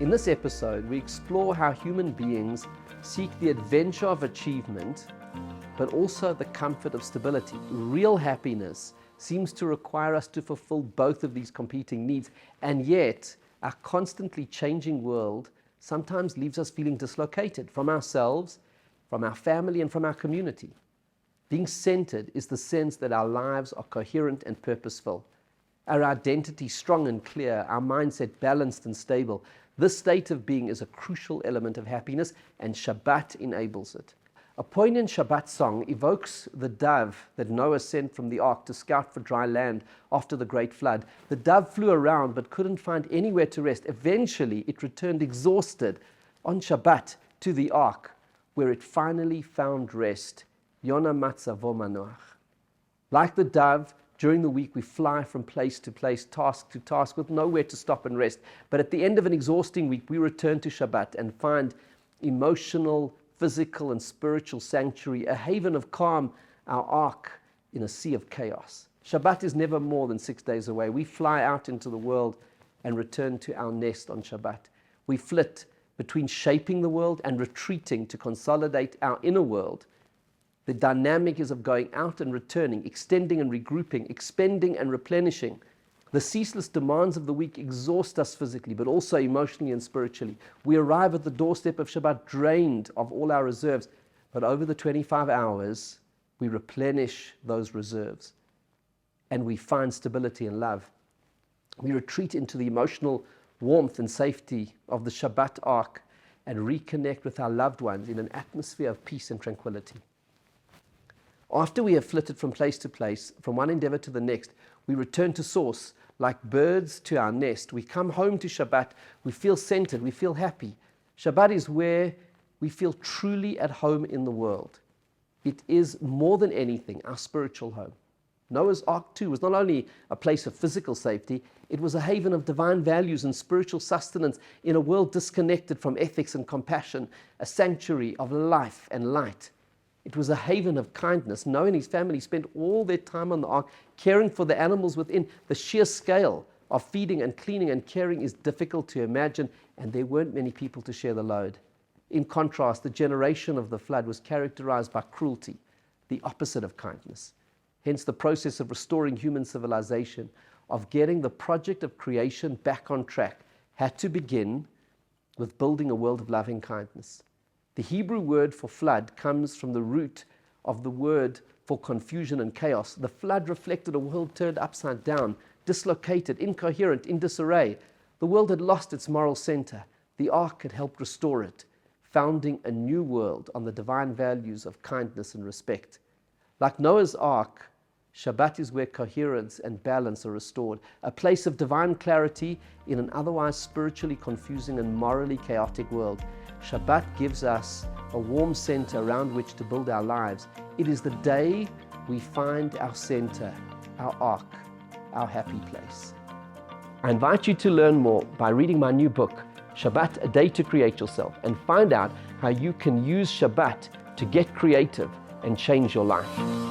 In this episode, we explore how human beings seek the adventure of achievement, but also the comfort of stability. Real happiness seems to require us to fulfill both of these competing needs, and yet our constantly changing world sometimes leaves us feeling dislocated from ourselves, from our family, and from our community. Being centered is the sense that our lives are coherent and purposeful, our identity strong and clear, our mindset balanced and stable. This state of being is a crucial element of happiness, and Shabbat enables it. A poignant Shabbat song evokes the dove that Noah sent from the ark to scout for dry land after the great flood. The dove flew around but couldn't find anywhere to rest. Eventually, it returned exhausted on Shabbat to the ark, where it finally found rest. Yona matzavo manoach. Like the dove, during the week we fly from place to place, task to task, with nowhere to stop and rest. But at the end of an exhausting week, we return to Shabbat and find emotional, physical, and spiritual sanctuary, a haven of calm, our ark in a sea of chaos. Shabbat is never more than 6 days away. We fly out into the world and return to our nest on Shabbat. We flit between shaping the world and retreating to consolidate our inner world. The dynamic is of going out and returning, extending and regrouping, expending and replenishing. The ceaseless demands of the week exhaust us physically, but also emotionally and spiritually. We arrive at the doorstep of Shabbat drained of all our reserves, but over the 25 hours, we replenish those reserves and we find stability and love. We retreat into the emotional warmth and safety of the Shabbat ark and reconnect with our loved ones in an atmosphere of peace and tranquility. After we have flitted from place to place, from one endeavor to the next, we return to source. Like birds to our nest, we come home to Shabbat, we feel centered, we feel happy. Shabbat is where we feel truly at home in the world. It is more than anything our spiritual home. Noah's Ark too was not only a place of physical safety, it was a haven of divine values and spiritual sustenance in a world disconnected from ethics and compassion, a sanctuary of life and light. It was a haven of kindness. Noah and his family spent all their time on the ark, caring for the animals within. The sheer scale of feeding and cleaning and caring is difficult to imagine, and there weren't many people to share the load. In contrast, the generation of the flood was characterized by cruelty, the opposite of kindness. Hence, the process of restoring human civilization, of getting the project of creation back on track, had to begin with building a world of loving kindness. The Hebrew word for flood comes from the root of the word for confusion and chaos. The flood reflected a world turned upside down, dislocated, incoherent, in disarray. The world had lost its moral center. The ark had helped restore it, founding a new world on the divine values of kindness and respect. Like Noah's ark, Shabbat is where coherence and balance are restored, a place of divine clarity in an otherwise spiritually confusing and morally chaotic world. Shabbat gives us a warm center around which to build our lives. It is the day we find our center, our ark, our happy place. I invite you to learn more by reading my new book, Shabbat, A Day to Create Yourself, and find out how you can use Shabbat to get creative and change your life.